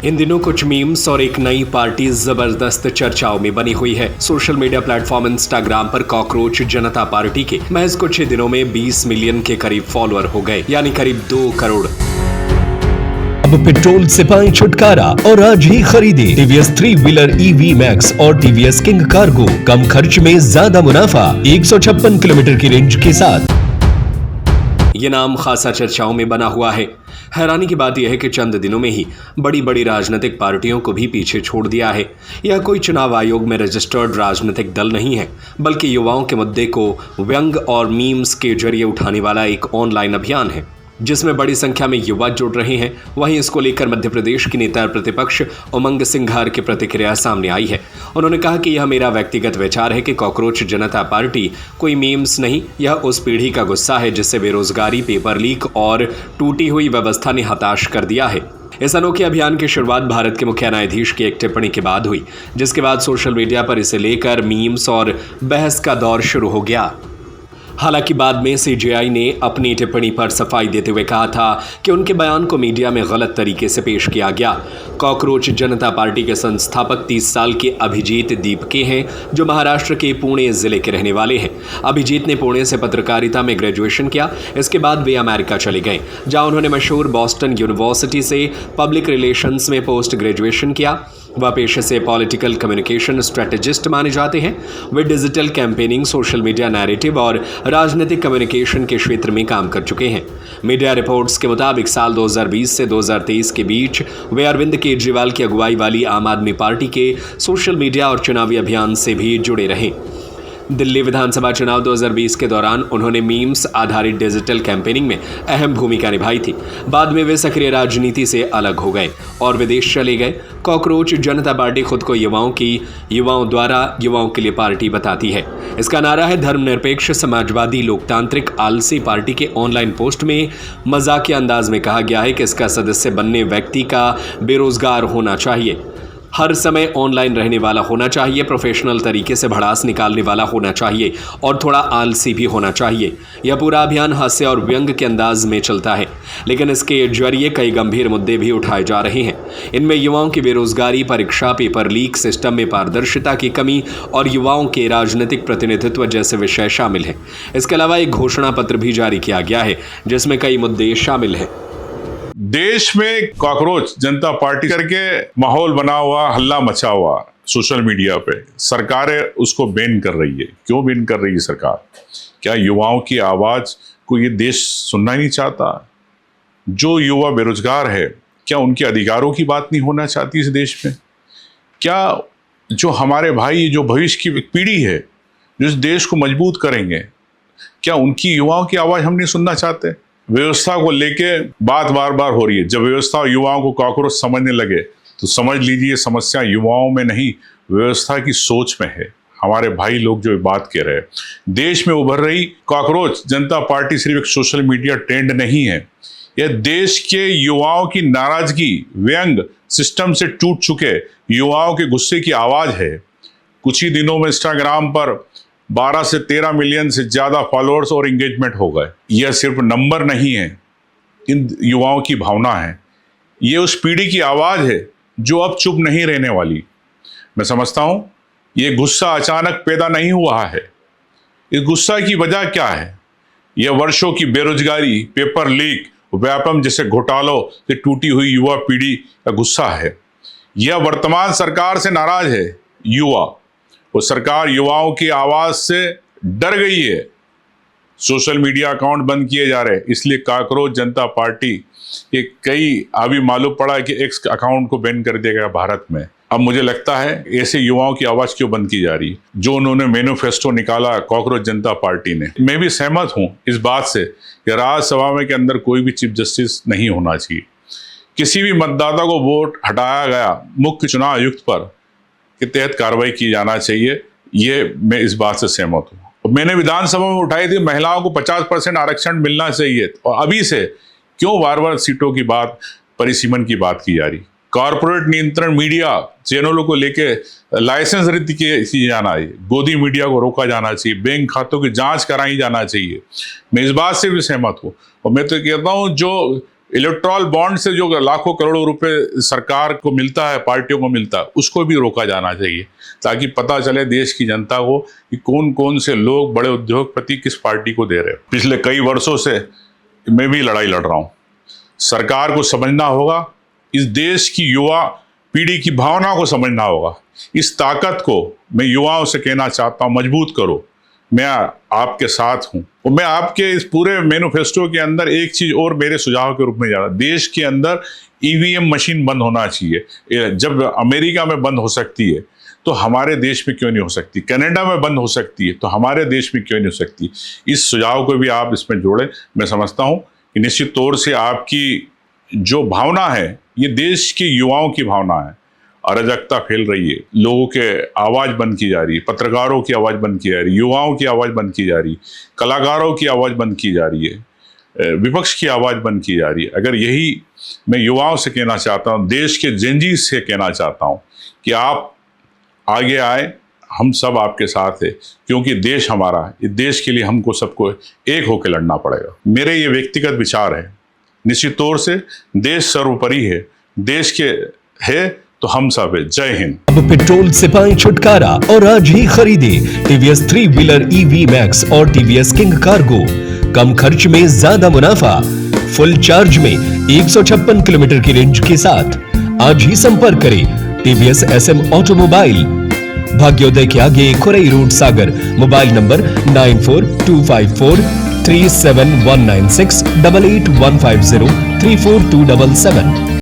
इन दिनों कुछ मीम्स और एक नई पार्टी जबरदस्त चर्चाओं में बनी हुई है। सोशल मीडिया प्लेटफॉर्म इंस्टाग्राम पर कॉकरोच जनता पार्टी के महज कुछ ही दिनों में 20 मिलियन के करीब फॉलोअर हो गए, यानी करीब 2 करोड़। अब पेट्रोल से पाएं छुटकारा और आज ही खरीदे टीवीएस 3 व्हीलर EV मैक्स और टीवीएस किंग कार्गो। कम खर्च में ज्यादा मुनाफा 156 किलोमीटर की रेंज के साथ। ये नाम खासा चर्चाओं में बना हुआ है। हैरानी की बात यह है कि चंद दिनों में ही बड़ी बड़ी राजनीतिक पार्टियों को भी पीछे छोड़ दिया है। यह कोई चुनाव आयोग में रजिस्टर्ड राजनीतिक दल नहीं है, बल्कि युवाओं के मुद्दे को व्यंग और मीम्स के जरिए उठाने वाला एक ऑनलाइन अभियान है, जिसमें बड़ी संख्या में युवा जुड़ रहे हैं। वहीं इसको लेकर मध्य प्रदेश की नेता प्रतिपक्ष उमंग सिंघार की प्रतिक्रिया सामने आई है। उन्होंने कहा कि यह मेरा व्यक्तिगत विचार है कि कॉकरोच जनता पार्टी कोई मीम्स नहीं, यह उस पीढ़ी का गुस्सा है जिससे बेरोजगारी, पेपर लीक और टूटी हुई व्यवस्था ने हताश कर दिया है। इस अनोखे अभियान की शुरुआत भारत के मुख्य न्यायाधीश की एक टिप्पणी के बाद हुई, जिसके बाद सोशल मीडिया पर इसे लेकर मीम्स और बहस का दौर शुरू हो गया। हालांकि बाद में CJI ने अपनी टिप्पणी पर सफाई देते हुए कहा था कि उनके बयान को मीडिया में गलत तरीके से पेश किया गया। कॉकरोच जनता पार्टी के संस्थापक 30 साल के अभिजीत दीपके हैं, जो महाराष्ट्र के पुणे जिले के रहने वाले हैं। अभिजीत ने पुणे से पत्रकारिता में ग्रेजुएशन किया। इसके बाद वे अमेरिका चले गए, जहां उन्होंने मशहूर बॉस्टन यूनिवर्सिटी से पब्लिक रिलेशंस में पोस्ट ग्रेजुएशन किया। वह पेशे से पॉलिटिकल कम्युनिकेशन स्ट्रेटेजिस्ट माने जाते हैं। वे digital campaigning, social media narrative और राजनीतिक कम्युनिकेशन के क्षेत्र में काम कर चुके हैं। मीडिया रिपोर्ट्स के मुताबिक साल 2020 से 2023 के बीच वे अरविंद केजरीवाल की अगुवाई वाली आम आदमी पार्टी के सोशल मीडिया और चुनावी अभियान से भी जुड़े रहे। दिल्ली विधानसभा चुनाव 2020 के दौरान उन्होंने मीम्स आधारित डिजिटल कैंपेनिंग में अहम भूमिका निभाई थी। बाद में वे सक्रिय राजनीति से अलग हो गए और विदेश चले गए। कॉकरोच जनता पार्टी खुद को युवाओं द्वारा युवाओं के लिए पार्टी बताती है। इसका नारा है धर्मनिरपेक्ष, समाजवादी, लोकतांत्रिक, आलसी पार्टी। के ऑनलाइन पोस्ट में मजाकिया अंदाज में कहा गया है कि इसका सदस्य बनने व्यक्ति का बेरोजगार होना चाहिए, हर समय ऑनलाइन रहने वाला होना चाहिए, प्रोफेशनल तरीके से भड़ास निकालने वाला होना चाहिए और थोड़ा आलसी भी होना चाहिए। यह पूरा अभियान हास्य और व्यंग के अंदाज में चलता है, लेकिन इसके जरिए कई गंभीर मुद्दे भी उठाए जा रहे हैं। इनमें युवाओं की बेरोजगारी, परीक्षा, पेपर लीक, सिस्टम में पारदर्शिता की कमी और युवाओं के राजनीतिक प्रतिनिधित्व जैसे विषय शामिल हैं। इसके अलावा एक घोषणा पत्र भी जारी किया गया है, जिसमें कई मुद्दे शामिल हैं। देश में कॉकरोच जनता पार्टी करके माहौल बना हुआ, हल्ला मचा हुआ सोशल मीडिया पे, सरकारें उसको बैन कर रही है। क्यों बैन कर रही है सरकार? क्या युवाओं की आवाज को ये देश सुनना नहीं चाहता? जो युवा बेरोजगार है, क्या उनके अधिकारों की बात नहीं होना चाहती इस देश में? क्या जो हमारे भाई, जो भविष्य की पीढ़ी है, जो इस देश को मजबूत करेंगे, क्या उनकी युवाओं की आवाज हम नहीं सुनना चाहते? व्यवस्था को लेके बात बार बार हो रही है। जब व्यवस्था और युवाओं को कॉकरोच समझने लगे तो समझ लीजिए समस्या युवाओं में नहीं, व्यवस्था की सोच में है। हमारे भाई लोग जो बात कह रहे हैं, देश में उभर रही कॉकरोच जनता पार्टी सिर्फ एक सोशल मीडिया ट्रेंड नहीं है, यह देश के युवाओं की नाराजगी, व्यंग, सिस्टम से टूट चुके युवाओं के गुस्से की आवाज है। कुछ ही दिनों में इंस्टाग्राम पर 12 से 13 मिलियन से ज्यादा फॉलोअर्स और एंगेजमेंट हो गए। यह सिर्फ नंबर नहीं है, इन युवाओं की भावना है। यह उस पीढ़ी की आवाज है जो अब चुप नहीं रहने वाली। मैं समझता हूं यह गुस्सा अचानक पैदा नहीं हुआ है। इस गुस्सा की वजह क्या है? यह वर्षों की बेरोजगारी, पेपर लीक, व्यापम जैसे घोटालों से टूटी हुई युवा पीढ़ी का गुस्सा है। यह वर्तमान सरकार से नाराज है युवा। वो सरकार युवाओं की आवाज से डर गई है। सोशल मीडिया अकाउंट बंद किए जा रहे हैं, इसलिए कॉकरोच जनता पार्टी के कई अभी मालूम पड़ा कि एक्स अकाउंट को बैन कर दिया गया भारत में। अब मुझे लगता है ऐसे युवाओं की आवाज क्यों बंद की जा रही, जो उन्होंने मैनिफेस्टो निकाला कॉकरोच जनता पार्टी ने। मैं भी सहमत हूं इस बात से कि राज्यसभा में के अंदर कोई भी चीफ जस्टिस नहीं होना चाहिए। किसी भी मतदाता को वोट हटाया गया मुख्य चुनाव आयुक्त पर के तहत कार्रवाई की जाना चाहिए। ये मैं इस बात से सहमत हूँ। मैंने विधानसभा में उठाई थी महिलाओं को 50% आरक्षण मिलना चाहिए, और अभी से क्यों बार बार सीटों की बात, परिसीमन की बात की जा रही? कॉर्पोरेट नियंत्रण मीडिया चैनलों को लेके लाइसेंस रद्द किए जाना चाहिए, गोदी मीडिया को रोका जाना चाहिए, बैंक खातों की जांच कराई जाना चाहिए। मैं इस बात से भी सहमत हूँ। और मैं तो कहता हूँ जो इलेक्ट्रॉल बॉन्ड से जो लाखों करोड़ों रुपए सरकार को मिलता है, पार्टियों को मिलता है, उसको भी रोका जाना चाहिए, ताकि पता चले देश की जनता को कि कौन कौन से लोग, बड़े उद्योगपति किस पार्टी को दे रहे हैं। पिछले कई वर्षों से मैं भी लड़ाई लड़ रहा हूँ। सरकार को समझना होगा, इस देश की युवा पीढ़ी की भावना को समझना होगा। इस ताकत को मैं युवाओं से कहना चाहता हूँ, मजबूत करो। मैं आपके साथ हूं और मैं आपके इस पूरे मैनिफेस्टो के अंदर एक चीज और मेरे सुझाव के रूप में जा रहा, देश के अंदर ईवीएम मशीन बंद होना चाहिए। जब अमेरिका में बंद हो सकती है तो हमारे देश में क्यों नहीं हो सकती, कनाडा में बंद हो सकती है तो हमारे देश में क्यों नहीं हो सकती। इस सुझाव को भी आप इसमें जोड़ें। मैं समझता हूं कि निश्चित तौर से आपकी जो भावना है ये देश के युवाओं की भावना है। अराजकता फैल रही है, लोगों के आवाज़ बंद की जा रही है, पत्रकारों की आवाज़ बंद की जा रही है, युवाओं की आवाज़ बंद की जा रही है, कलाकारों की आवाज़ बंद की जा रही है, विपक्ष की आवाज़ बंद की जा रही है। अगर यही मैं युवाओं से कहना चाहता हूँ, देश के जेनजी से कहना चाहता हूँ कि आप आगे आए, हम सब आपके साथ है, क्योंकि देश हमारा है। इस देश के लिए हमको सबको एक होकर लड़ना पड़ेगा। मेरे ये व्यक्तिगत विचार है। निश्चित तौर से देश सर्वोपरि है, देश के है तो हम सब है। जय हिंद। अब पेट्रोल से पाएं छुटकारा और आज ही खरीदे टीवीएस 3 व्हीलर EV मैक्स और टीवीएस किंग कार्गो। कम खर्च में ज्यादा मुनाफा, फुल चार्ज में 156 किलोमीटर की रेंज के साथ। आज ही संपर्क करें टीवीएस SM ऑटोमोबाइल, भाग्योदय के आगे, Khurai road, Sagar. Mobile number 9425437196 8815034277।